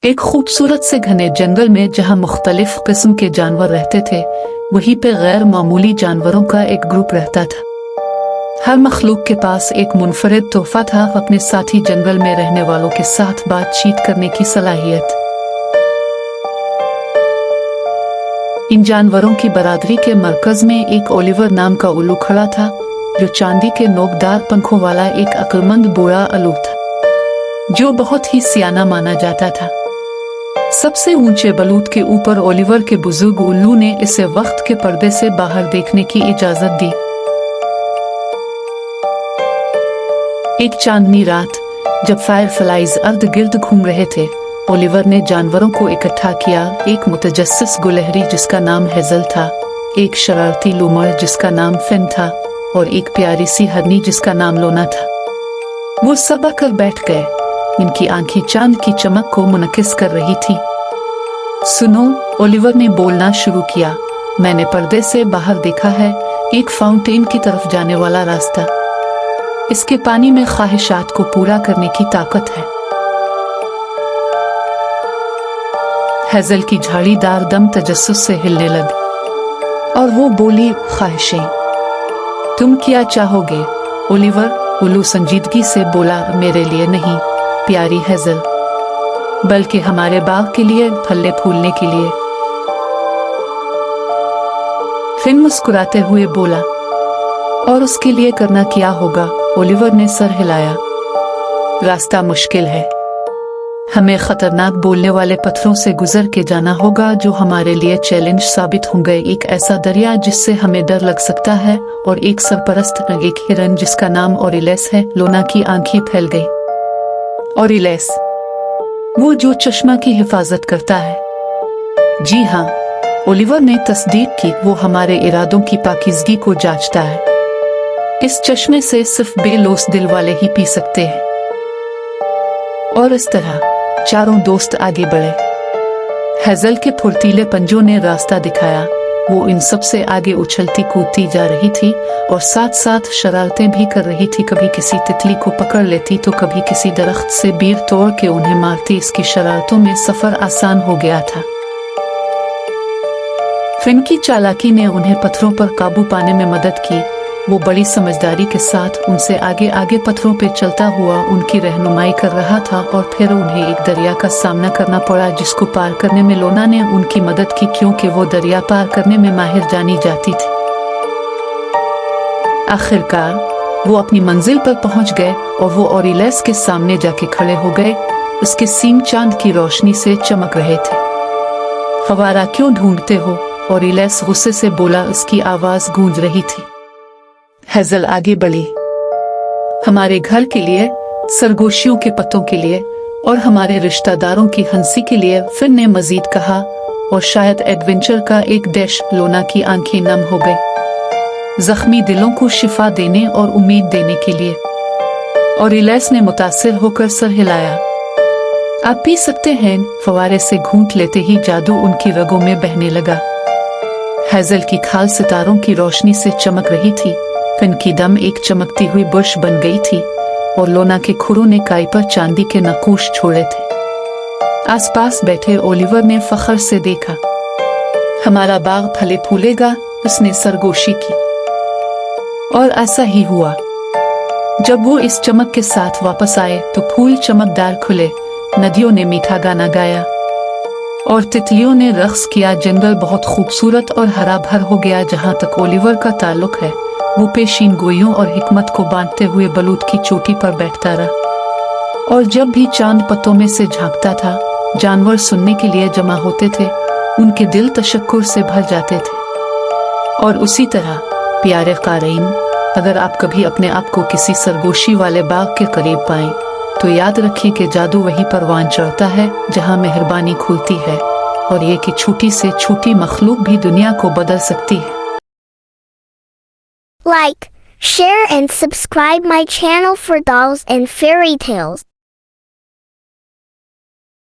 एक खूबसूरत से घने जंगल में जहां मुख्तलिफ किस्म के जानवर रहते थे, वहीं पे गैर मामूली जानवरों का एक ग्रुप रहता था। हर मखलूक के पास एक मुनफरिद तोहफा था, अपने साथी जंगल में रहने वालों के साथ बातचीत करने की सलाहियत। इन जानवरों की बरादरी के मरकज में एक ओलिवर नाम का उल्लू खड़ा था, जो चांदी के नोकदार पंखों वाला एक अक्लमंद बूढ़ा उल्लू था, जो बहुत ही सियाना माना जाता था। सबसे ऊंचे बलूत के ऊपर ओलिवर के बुजुर्ग उल्लू ने इसे वक्त के पर्दे से बाहर देखने की इजाजत दी। एक चांदनी रात, जब फायरफ्लाइज अर्द गिर्द घूम रहे थे, ओलिवर ने जानवरों को इकट्ठा किया। एक मुतजस्सिस गुलहरी जिसका नाम हेजल था, एक शरारती लूमड़ जिसका नाम फिन था, और एक प्यारी सी हरनी जिसका नाम लोना था। वो सब आकर बैठ गए। इनकी आंखें चांद की चमक को मुनकिस कर रही थी। सुनो, ओलिवर ने बोलना शुरू किया, मैंने पर्दे से बाहर देखा है, एक फाउंटेन की तरफ जाने वाला रास्ता। इसके पानी में ख्वाहिशात को पूरा करने की ताकत है। हेजल की झाड़ीदार दम तजस्सुस से हिलने लगी और वो बोली, ख्वाहिशें, तुम क्या चाहोगे? ओलिवर, उल्लू संजीदगी से बोला, मेरे लिए नहीं प्यारी हेजल, बल्कि हमारे बाग के लिए, फलने फूलने के लिए। फिन मुस्कुराते हुए बोला, और उसके लिए करना क्या होगा? ओलिवर ने सर हिलाया। रास्ता मुश्किल है, हमें खतरनाक बोलने वाले पत्थरों से गुजर के जाना होगा जो हमारे लिए चैलेंज साबित होंगे। एक ऐसा दरिया जिससे हमें डर लग सकता है, और एक सरपरस्त, एक हिरन जिसका नाम ओरिलेस है। लोना की आंखें फैल गई। ओरिलेस, वो जो चश्मा की हिफाजत करता है? जी हाँ, ओलिवर ने तस्दीक की, वो हमारे इरादों की पाकीज़गी को जांचता है। इस चश्मे से सिर्फ बेलोस दिल वाले ही पी सकते हैं। और इस तरह चारों दोस्त आगे बढ़े। हेजल के फुर्तीले पंजों ने रास्ता दिखाया। वो इन सब से आगे उछलती कूदती जा रही थी और साथ साथ शरारतें भी कर रही थी। कभी किसी तितली को पकड़ लेती तो कभी किसी दरख्त से बीर तोड़ के उन्हें मारती। इसकी शरारतों में सफर आसान हो गया था। फिन की चालाकी ने उन्हें पत्थरों पर काबू पाने में मदद की। वो बड़ी समझदारी के साथ उनसे आगे आगे पत्थरों पे चलता हुआ उनकी रहनुमाई कर रहा था, और फिर उन्हें एक दरिया का सामना करना पड़ा जिसको पार करने में लोना ने उनकी मदद की, क्योंकि वो दरिया पार करने में माहिर जानी जाती थी। आखिरकार वो अपनी मंजिल पर पहुंच गए और वो ओरिलेस के सामने जाके खड़े हो गए। उसके सींग चांद की रोशनी से चमक रहे थे। फवारा क्यों ढूंढते हो? ओरिलेस गुस्से से बोला। उसकी आवाज गूंज रही थी। हेजल आगे बढ़ी। हमारे घर के लिए, सरगोशियों के पत्तों के लिए, और हमारे रिश्तेदारों की हंसी के लिए, फिर ने मजीद कहा, और शायद एडवेंचर का एक डैश। लोना की आंखें नम हो गई। जख्मी दिलों को शिफा देने और उम्मीद देने के लिए। ओरिलेस ने मुतासिर होकर सर हिलाया। आप पी सकते हैं। फवारे से घूंट लेते ही जादू उनकी रगों में बहने लगा। हेजल की खाल सितारों की रोशनी से चमक रही थी। फिन की दम एक चमकती हुई बुर्श बन गई थी, और लोना के खुरों ने काई पर चांदी के नक्कूश छोड़े थे। आसपास बैठे ओलिवर ने फख्र से देखा। हमारा बाग फले फूलेगा, उसने सरगोशी की। और ऐसा ही हुआ। जब वो इस चमक के साथ वापस आए तो फूल चमकदार खुले, नदियों ने मीठा गाना गाया और तितलियों ने रक्स किया। जंगल बहुत खूबसूरत और हरा भर हो गया। जहां तक ओलिवर का ताल्लुक है, वो पेशीन गोइयों और हिकमत को बांटते हुए बलूत की चोटी पर बैठता रहा, और जब भी चांद पत्तों में से झांकता था, जानवर सुनने के लिए जमा होते थे। उनके दिल तशक्कुर से भर जाते थे। और उसी तरह प्यारे क़ारीन, अगर आप कभी अपने आप को किसी सरगोशी वाले बाग के करीब पाएं, तो याद रखिए कि जादू वहीं परवान चढ़ता है जहां मेहरबानी खुलती है, और ये कि छोटी से छोटी मखलूक भी दुनिया को बदल सकती है। Like, share and subscribe my channel for dolls and fairy tales.